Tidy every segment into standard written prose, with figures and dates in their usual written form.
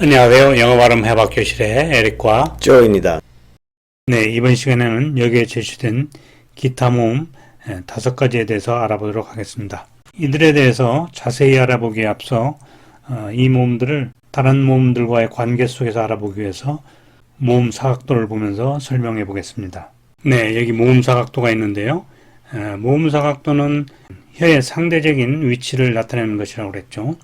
안녕하세요. 영어 발음 해박 교실의 에릭과 조입니다. 네, 이번 시간에는 여기에 제시된 기타 모음 5가지에 대해서 알아보도록 하겠습니다. 이들에 대해서 자세히 알아보기에 앞서 이 모음들을 다른 모음들과의 관계 속에서 알아보기 위해서 모음 사각도를 보면서 설명해 보겠습니다. 네, 여기 모음 사각도가 있는데요. 모음 사각도는 혀의 상대적인 위치를 나타내는 것이라고 그랬죠.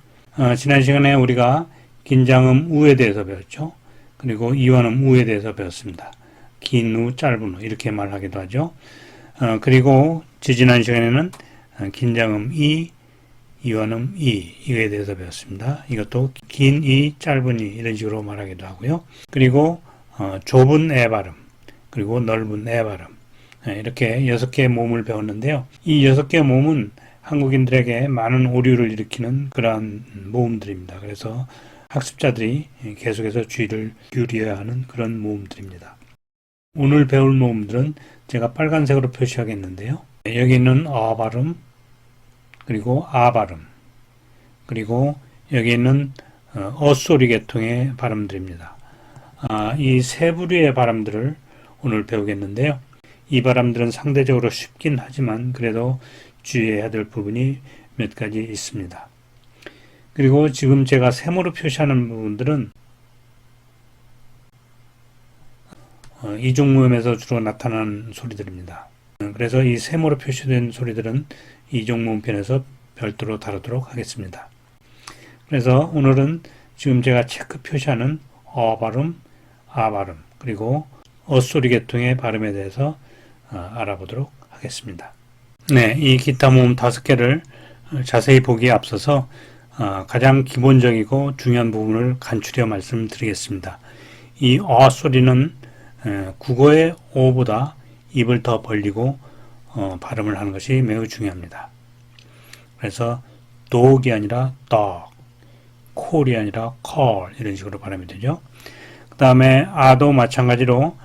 지난 시간에 우리가 긴장음 우에 대해서 배웠죠. 그리고 이완음 우에 대해서 배웠습니다. 긴 우, 짧은 우 이렇게 말하기도 하죠. 그리고 지지난 시간에는 긴장음 이, 이완음 이에 대해서 배웠습니다. 이것도 긴 이, 짧은 이 이런 식으로 말하기도 하고요. 그리고 좁은 애 발음, 그리고 넓은 애 발음 이렇게 6개의 모음을 배웠는데요. 이 6개의 모음은 한국인들에게 많은 오류를 일으키는 그러한 모음들입니다. 그래서 학습자들이 계속해서 주의를 기울여야 하는 그런 모음들입니다. 오늘 배울 모음들은 제가 빨간색으로 표시하겠는데요. 여기 있는 어 발음, 그리고 아 발음, 그리고 여기 있는 소리 계통의 발음들입니다. 이 세 부류의 발음들을 오늘 배우겠는데요. 이 발음들은 상대적으로 쉽긴 하지만 그래도 주의해야 될 부분이 몇 가지 있습니다. 그리고 지금 제가 세모로 표시하는 부분들은 이중모음에서 주로 나타나는 소리들입니다. 그래서 이 세모로 표시된 소리들은 이중모음 편에서 별도로 다루도록 하겠습니다. 그래서 오늘은 지금 제가 체크 표시하는 어 발음, 아 발음, 그리고 소리 계통의 발음에 대해서 알아보도록 하겠습니다. 네, 이 기타 모음 5개를 자세히 보기에 앞서서 가장 기본적이고 중요한 부분을 간추려 말씀드리겠습니다. 이 소리는 국어의 오보다 입을 더 벌리고 발음을 하는 것이 매우 중요합니다. 그래서 dog이 아니라 dog, call이 아니라 call 이런 식으로 발음이 되죠. 그 다음에 아도 마찬가지로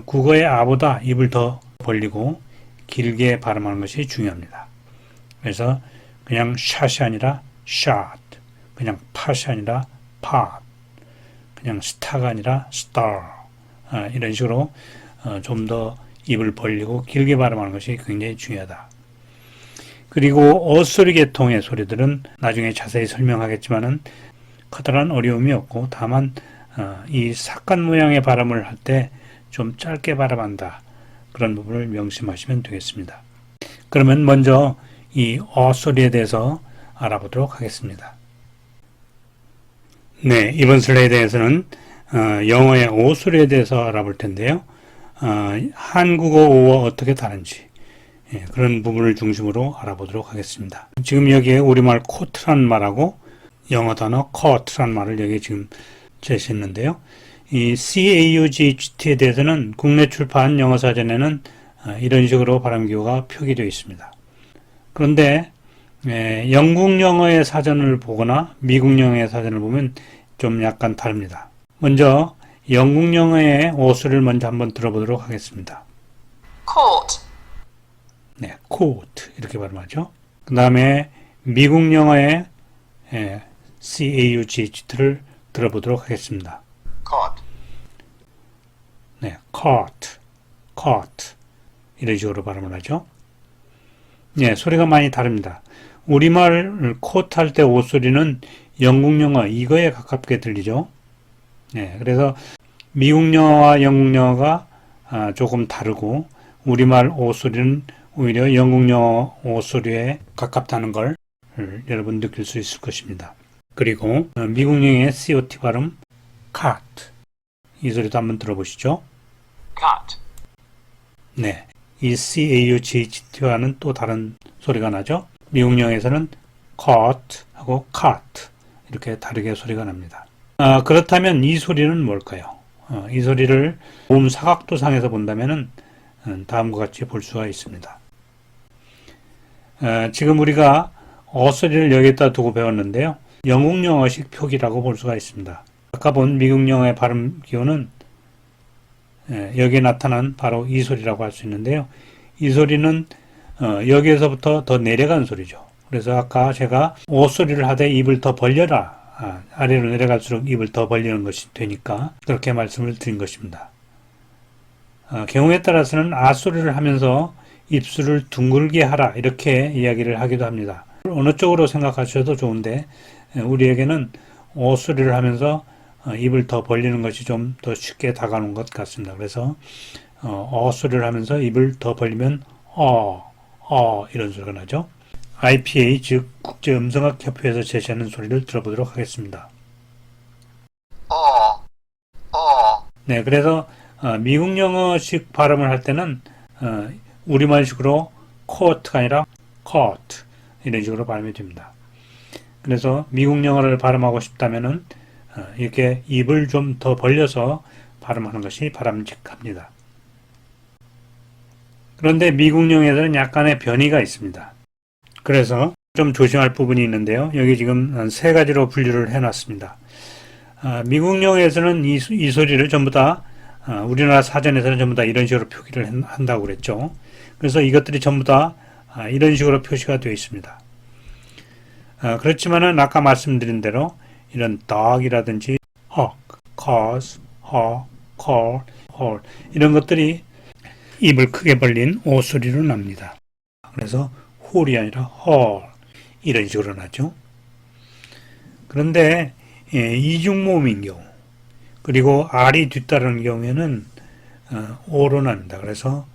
국어의 아보다 입을 더 벌리고 길게 발음하는 것이 중요합니다. 그래서 그냥 샷이 아니라 shot, 그냥 팟이 아니라 pot, 그냥 스타가 아니라 star 이런 식으로 좀 더 입을 벌리고 길게 발음하는 것이 굉장히 중요하다. 그리고 소리 계통의 소리들은 나중에 자세히 설명하겠지만은 커다란 어려움이 없고 다만 이 삭간 모양의 발음을 할 때 좀 짧게 발음한다. 그런 부분을 명심하시면 되겠습니다. 그러면 먼저 이 소리에 대해서 알아보도록 하겠습니다. 네, 이번 슬라이드에서는 영어의 오 소리에 대해서 알아볼 텐데요. 한국어 오와 어떻게 다른지 그런 부분을 중심으로 알아보도록 하겠습니다. 지금 여기에 우리말 코트란 말하고 영어 단어 커트란 말을 여기 지금 제시했는데요. 이 CAUGT에 대해서는 국내 출판 영어 사전에는 이런 식으로 발음 기호가 표기되어 있습니다. 그런데 영국 영어의 사전을 보거나 미국 영어의 사전을 보면 좀 약간 다릅니다. 먼저 영국 영어의 오소리를 먼저 한번 들어보도록 하겠습니다. court, 네, coat 이렇게 발음하죠. 그 다음에 미국 영어의 CAUGT를 들어보도록 하겠습니다. caught, 네, caught 이런 식으로 발음을 하죠. 네, 소리가 많이 다릅니다. 우리말 코트 할 때 오 소리는 영국 영어 이거에 가깝게 들리죠. 네, 그래서 미국 영어와 영국 영어가 조금 다르고 우리말 오 소리는 오히려 영국 영어 오 소리에 가깝다는 걸 여러분 느낄 수 있을 것입니다. 그리고 미국 영어의 COT 발음 cat 이 소리도 한번 들어보시죠. cut, 네, 이 CAUGHT와는 또 다른 소리가 나죠. 미국 영어에서는 caught 하고 cut 이렇게 다르게 소리가 납니다. 그렇다면 이 소리는 뭘까요? 이 소리를 모음 사각도상에서 본다면은 다음과 같이 볼 수가 있습니다. 지금 우리가 소리를 여기다 두고 배웠는데요. 영국 영어식 표기라고 볼 수가 있습니다. 아까 본 미국 영어의 발음 기호는 여기에 나타난 바로 이 소리라고 할 수 있는데요. 이 소리는 여기에서부터 더 내려간 소리죠. 그래서 아까 제가 오 소리를 하되 입을 더 벌려라 아래로 내려갈수록 입을 더 벌리는 것이 되니까 그렇게 말씀을 드린 것입니다. 경우에 따라서는 아 소리를 하면서 입술을 둥글게 하라 이렇게 이야기를 하기도 합니다. 어느 쪽으로 생각하셔도 좋은데 우리에게는 오 소리를 하면서 입을 더 벌리는 것이 좀 더 쉽게 다가오는 것 같습니다. 그래서 어 소리를 하면서 입을 더 벌리면 이런 소리가 나죠. IPA 즉 국제음성학협회에서 제시하는 소리를 들어보도록 하겠습니다. 네, 그래서 미국 영어식 발음을 할 때는 우리말식으로 court가 아니라 court 이런 식으로 발음이 됩니다. 그래서 미국 영어를 발음하고 싶다면은 이렇게 입을 좀 더 벌려서 발음하는 것이 바람직합니다. 그런데 미국 영어에서는 약간의 변이가 있습니다. 그래서 좀 조심할 부분이 있는데요. 여기 지금 세 가지로 분류를 해놨습니다. 미국 영어에서는 이 소리를 전부 다 우리나라 사전에서는 전부 다 이런 식으로 표기를 한다고 그랬죠. 그래서 이것들이 전부 다 이런 식으로 표시가 되어 있습니다. 그렇지만은 아까 말씀드린 대로 이런 dog이라든지 hawk, cause, haw, call, hold 이런 것들이 입을 크게 벌린 오 소리로 납니다. 그래서 홀이 아니라 헐 이런 식으로 나죠. 그런데 이중모음인 경우 그리고 R이 뒤따르는 경우에는 O로 납니다. 그래서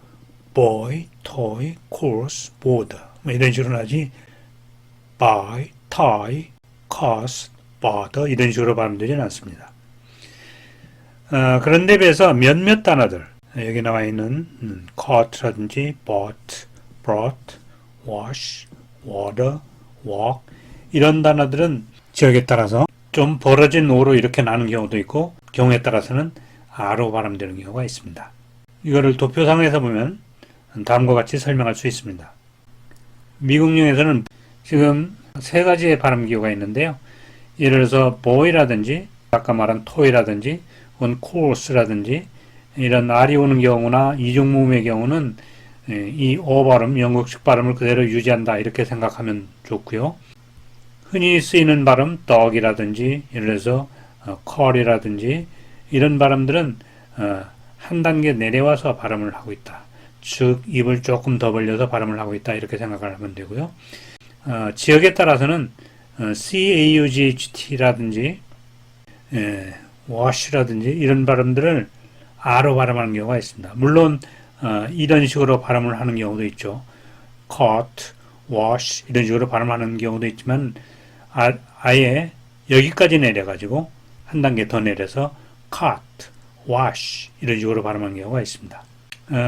boy, toy, course, board 이런 식으로 나지 buy, tie, cost, bother 이런 식으로 발음되지는 않습니다. 그런데 비해서 몇몇 단어들 여기 나와 있는 caught라든지 bought, brought, wash, water, walk 이런 단어들은 지역에 따라서 좀 벌어진 오로 이렇게 나는 경우도 있고 경우에 따라서는 아로 발음되는 경우가 있습니다. 이거를 도표상에서 보면 다음과 같이 설명할 수 있습니다. 미국령에서는 지금 세 가지의 발음 기호가 있는데요. 예를 들어서 boy라든지 아까 말한 toy라든지 혹은 course라든지 이런 R이 오는 경우나 이중모음의 경우는 이 O 발음, 영국식 발음을 그대로 유지한다 이렇게 생각하면 좋고요. 흔히 쓰이는 발음 dog이라든지 예를 들어서 call이라든지 이런 발음들은 한 단계 내려와서 발음을 하고 있다. 즉 입을 조금 더 벌려서 발음을 하고 있다 이렇게 생각을 하면 되고요. 지역에 따라서는 CAUGHT라든지 wash라든지 이런 발음들을 R로 발음하는 경우가 있습니다. 물론 이런 식으로 발음을 하는 경우도 있죠. caught, wash 이런 식으로 발음하는 경우도 있지만 아예 여기까지 내려가지고 한 단계 더 내려서 caught, wash 이런 식으로 발음하는 경우가 있습니다.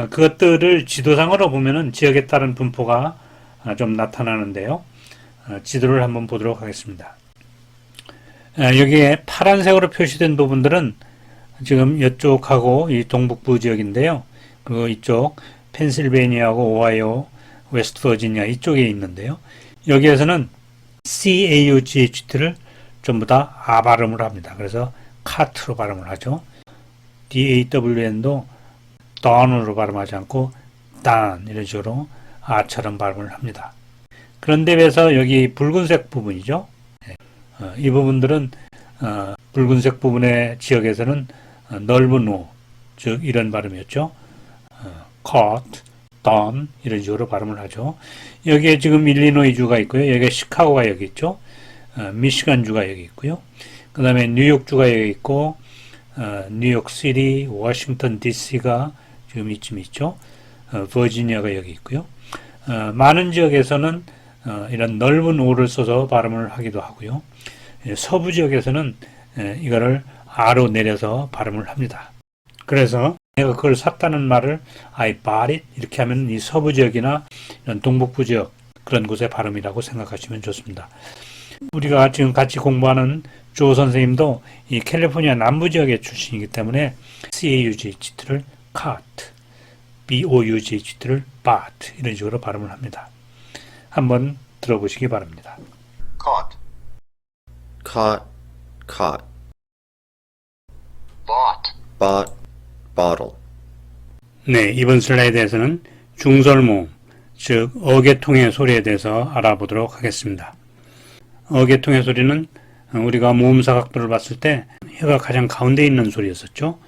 그것들을 지도상으로 보면은 지역에 따른 분포가 좀 나타나는데요. 지도를 한번 보도록 하겠습니다. 여기에 파란색으로 표시된 부분들은 지금 이쪽하고 이 동북부 지역인데요. 그리고 이쪽 펜실베이니아하고 오하이오, 웨스트 버지니아 이쪽에 있는데요. 여기에서는 CAUGHT를 전부 다 아 발음을 합니다. 그래서 카트로 발음을 하죠. DAWN도 don으로 발음하지 않고 dan 이런 식으로 아처럼 발음을 합니다. 그런데 비해서 여기 붉은색 부분이죠. 이 부분들은 붉은색 부분의 지역에서는 넓은 오, 즉 이런 발음이었죠. caught, done 이런 식으로 발음을 하죠. 여기에 지금 일리노이주가 있고요. 여기에 시카고가 여기 있죠. 미시간주가 여기 있고요. 그 다음에 뉴욕주가 여기 있고 뉴욕시티, 워싱턴 DC가 지금 이쯤 있죠. 버지니아가 여기 있고요. 많은 지역에서는 이런 넓은 오를 써서 발음을 하기도 하고요. 서부 지역에서는 이거를 아로 내려서 발음을 합니다. 그래서 내가 그걸 샀다는 말을 I bought it 이렇게 하면 이 서부 지역이나 이런 동북부 지역 그런 곳의 발음이라고 생각하시면 좋습니다. 우리가 지금 같이 공부하는 조 선생님도 이 캘리포니아 남부 지역의 출신이기 때문에 CAUGHT를 caught, BOUGHT를 bought 이런 식으로 발음을 합니다. 한번 들어보시기 바랍니다. Caught. Caught, caught. Bought. Bought, bottle. 네, 이번 슬라이드에서는 중설모음, 즉 어계통의 소리에 대해서 알아보도록 하겠습니다. 어계통의 소리는 우리가 모음사 각도를 봤을 때 혀가 가장 가운데 있는 소리였었죠.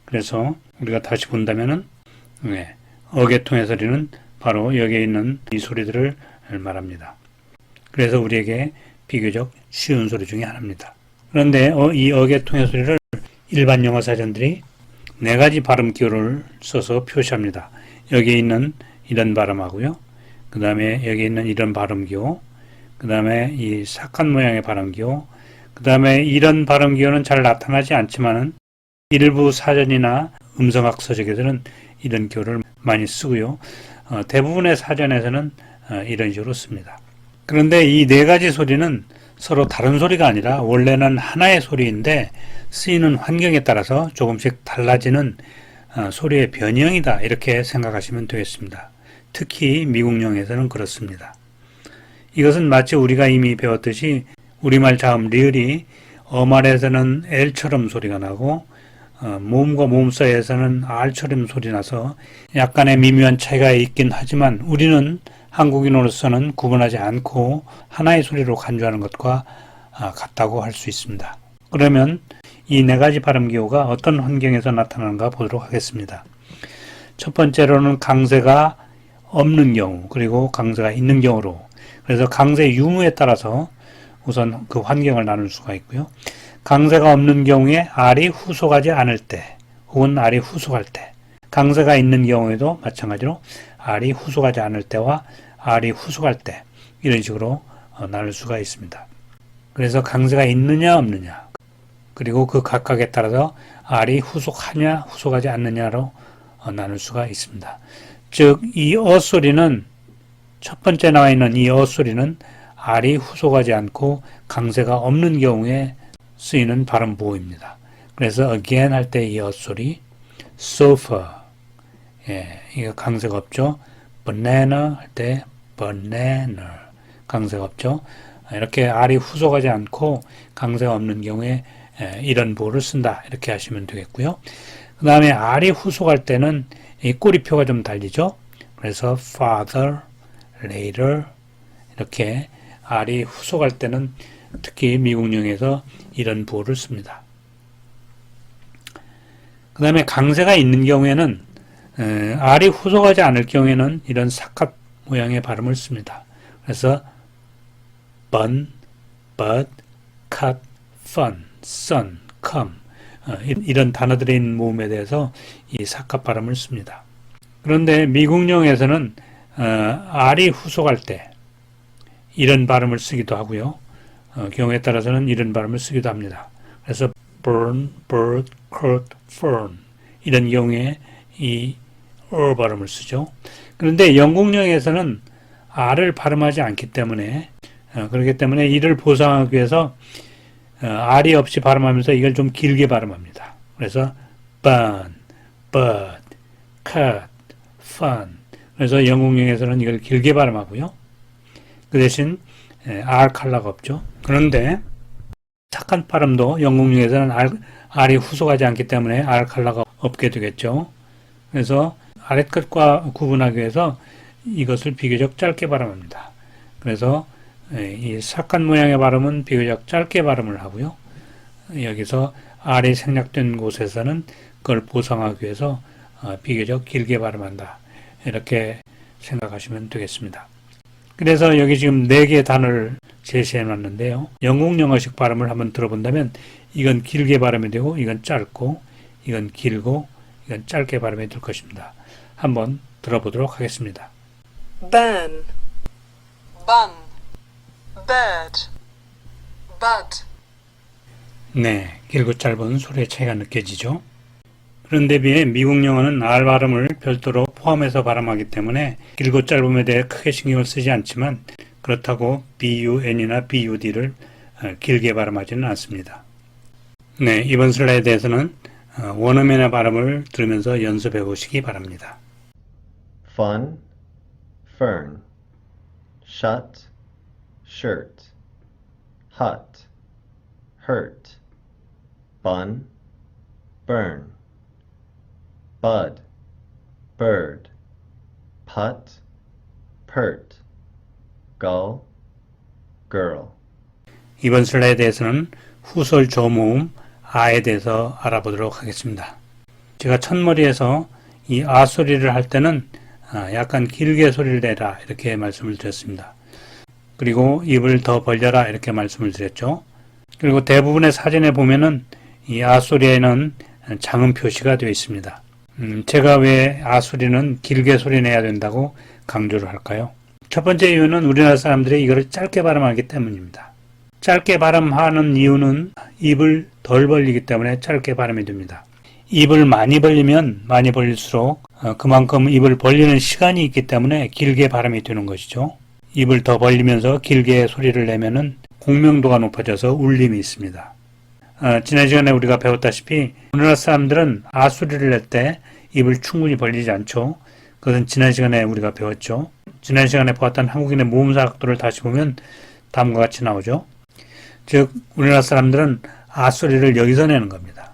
그래서 우리가 다시 본다면은 어계통의 소리는 바로 여기에 있는 이 소리들을 말합니다. 그래서 우리에게 비교적 쉬운 소리 중에 하나입니다. 그런데 이 어계통의 소리를 일반 영어 사전들이 네 가지 발음 기호를 써서 표시합니다. 여기에 있는 이런 발음하고요. 그 다음에 여기 있는 이런 발음 기호, 그 다음에 이 사칸 모양의 발음 기호, 그 다음에 이런 발음 기호는 잘 나타나지 않지만은 일부 사전이나 음성학 서적에서는 이런 기호를 많이 쓰고요. 대부분의 사전에서는 이런 식으로 씁니다. 그런데 이 네 가지 소리는 서로 다른 소리가 아니라 원래는 하나의 소리인데 쓰이는 환경에 따라서 조금씩 달라지는 소리의 변형이다, 이렇게 생각하시면 되겠습니다. 특히 미국령에서는 그렇습니다. 이것은 마치 우리가 이미 배웠듯이 우리말 자음 리을이 어말에서는 L처럼 소리가 나고 모음과 모음 사이에서는 R처럼 소리 나서 약간의 미묘한 차이가 있긴 하지만 우리는 한국인으로서는 구분하지 않고 하나의 소리로 간주하는 것과 같다고 할 수 있습니다. 그러면 이 네 가지 발음 기호가 어떤 환경에서 나타나는가 보도록 하겠습니다. 첫 번째로는 강세가 없는 경우, 그리고 강세가 있는 경우로, 그래서 강세 유무에 따라서 우선 그 환경을 나눌 수가 있고요. 강세가 없는 경우에 R이 후속하지 않을 때, 혹은 R이 후속할 때, 강세가 있는 경우에도 마찬가지로 R이 후속하지 않을 때와 R이 후속할 때, 이런 식으로 나눌 수가 있습니다. 그래서 강세가 있느냐 없느냐, 그리고 그 각각에 따라서 R이 후속하냐 후속하지 않느냐로 나눌 수가 있습니다. 즉, 이 소리는, 첫 번째 나와 있는 이 소리는 R이 후속하지 않고 강세가 없는 경우에 쓰이는 발음 보호입니다. 그래서 again 할 때 이 소리, sofa, 이거 강세가 없죠. banana 할 때 banana, 강세가 없죠. 이렇게 R이 후속하지 않고 강세가 없는 경우에 이런 보호를 쓴다, 이렇게 하시면 되겠고요. 그 다음에 R이 후속할 때는 이 꼬리표가 좀 달리죠. 그래서 father, later, 이렇게 R이 후속할 때는 특히 미국령에서 이런 보호를 씁니다. 그 다음에 강세가 있는 경우에는 R이 후속하지 않을 경우에는 이런 사kat 모양의 발음을 씁니다. 그래서 bun, bud, cut, fun, sun, come, 이런 단어들의 있는 모음에 대해서 이 사kat 발음을 씁니다. 그런데 미국령에서는 R이 후속할 때 이런 발음을 쓰기도 하고요. 경우에 따라서는 이런 발음을 쓰기도 합니다. 그래서 burn, bird, court, fern, 이런 경우에 이 발음을 쓰죠. 그런데 영국령에서는 R을 발음하지 않기 때문에, 그렇기 때문에 이를 보상하기 위해서 R이 없이 발음하면서 이걸 좀 길게 발음합니다. 그래서 bun, bud, cut, fun. 그래서 영국령에서는 이걸 길게 발음하고요. 그 대신 R 칼라가 없죠. 그런데 착한 발음도 영국령에서는 R이 후속하지 않기 때문에 R 칼라가 없게 되겠죠. 그래서 아랫끝과 구분하기 위해서 이것을 비교적 짧게 발음합니다. 그래서 이 사칸 모양의 발음은 비교적 짧게 발음을 하고요. 여기서 R이 생략된 곳에서는 그걸 보상하기 위해서 비교적 길게 발음한다, 이렇게 생각하시면 되겠습니다. 그래서 여기 지금 4개의 단어를 제시해 놨는데요. 영국 영어식 발음을 한번 들어본다면 이건 길게 발음이 되고, 이건 짧고, 이건 길고, 이건 짧게 발음이 될 것입니다. 한번 들어보도록 하겠습니다. burn, bun, bird, bud, 네, 길고 짧은 소리의 차이가 느껴지죠. 그런데 비해 미국 영어는 R 발음을 별도로 포함해서 발음하기 때문에 길고 짧음에 대해 크게 신경을 쓰지 않지만, 그렇다고 BUN이나 BUD를 길게 발음하지는 않습니다. 네, 이번 슬라이드에서는 원어민의 발음을 들으면서 연습해 보시기 바랍니다. Fun, fern. Shut, shirt. Hut, hurt. Bun, burn. Bud, bird. Put, pert. Gull, girl. 이번 슬라이드에서는 후설 조모음 아에 대해서 알아보도록 하겠습니다. 제가 첫머리에서 이 아 소리를 할 때는 약간 길게 소리를 내라 이렇게 말씀을 드렸습니다. 그리고 입을 더 벌려라 이렇게 말씀을 드렸죠. 그리고 대부분의 사진에 보면은 이 아 소리에는 장음 표시가 되어 있습니다. 제가 왜 아 소리는 길게 소리 내야 된다고 강조를 할까요? 첫 번째 이유는 우리나라 사람들이 이걸 짧게 발음하기 때문입니다. 짧게 발음하는 이유는 입을 덜 벌리기 때문에 짧게 발음이 됩니다. 입을 많이 벌리면 많이 벌릴수록 그만큼 입을 벌리는 시간이 있기 때문에 길게 발음이 되는 것이죠. 입을 더 벌리면서 길게 소리를 내면은 공명도가 높아져서 울림이 있습니다. 지난 시간에 우리가 배웠다시피 우리나라 사람들은 아 소리를 낼 때 입을 충분히 벌리지 않죠. 그것은 지난 시간에 우리가 배웠죠. 지난 시간에 보았던 한국인의 모음사 각도를 다시 보면 다음과 같이 나오죠. 즉 우리나라 사람들은 아 소리를 여기서 내는 겁니다.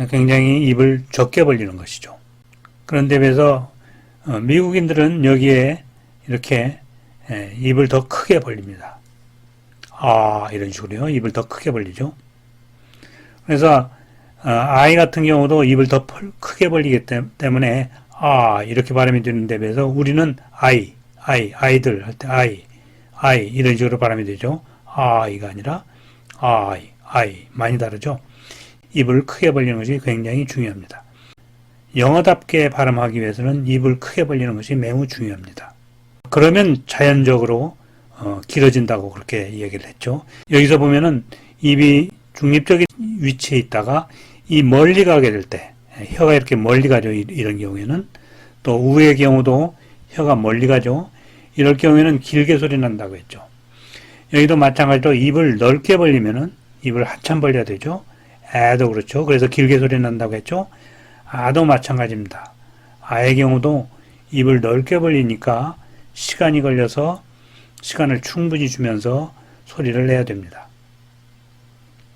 굉장히 입을 적게 벌리는 것이죠. 그런데 비해서 미국인들은 여기에 이렇게 입을 더 크게 벌립니다. 아 이런 식으로요. 입을 더 크게 벌리죠. 그래서 아이 같은 경우도 입을 더 크게 벌리기 때문에 아 이렇게 발음이 되는데 비해서 우리는 아이들 할 때 아이 이런 식으로 발음이 되죠. 아이가 아니라 아이 많이 다르죠. 입을 크게 벌리는 것이 굉장히 중요합니다. 영어답게 발음하기 위해서는 입을 크게 벌리는 것이 매우 중요합니다. 그러면 자연적으로 길어진다고 그렇게 얘기를 했죠. 여기서 보면은 입이 중립적인 위치에 있다가 이 멀리 가게 될 때 혀가 이렇게 멀리 가죠. 이런 경우에는 또 우의 경우도 혀가 멀리 가죠. 이럴 경우에는 길게 소리 난다고 했죠. 여기도 마찬가지로 입을 넓게 벌리면은 입을 한참 벌려야 되죠. 애도 그렇죠. 그래서 길게 소리 난다고 했죠. 아도 마찬가지입니다. 아의 경우도 입을 넓게 벌리니까 시간이 걸려서 시간을 충분히 주면서 소리를 내야 됩니다.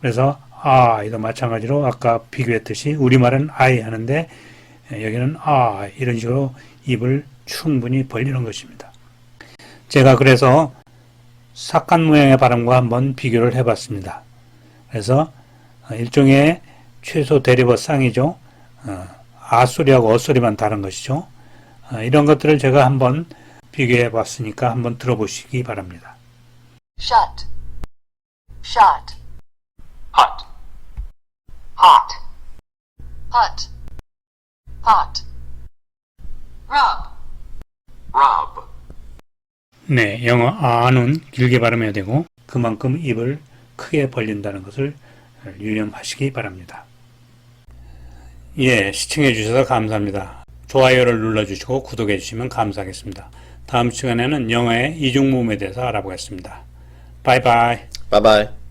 그래서 아이도 마찬가지로 아까 비교했듯이 우리말은 아이 하는데 여기는 아 이런 식으로 입을 충분히 벌리는 것입니다. 제가 그래서 삭간 모양의 발음과 한번 비교를 해봤습니다. 그래서 일종의 최소 대리버 쌍이죠. 아 소리하고 어 소리만 다른 것이죠. 이런 것들을 제가 한번 비교해 봤으니까 한번 들어보시기 바랍니다. shut, shot, hot, hot, hut, pot, rub, rub, 네, 영어 아는 길게 발음해야 되고 그만큼 입을 크게 벌린다는 것을 유념하시기 바랍니다. 예, 시청해 주셔서 감사합니다. 좋아요를 눌러주시고 구독해 주시면 감사하겠습니다. 다음 시간에는 영어의 이중모음에 대해서 알아보겠습니다. 바이바이. Bye bye.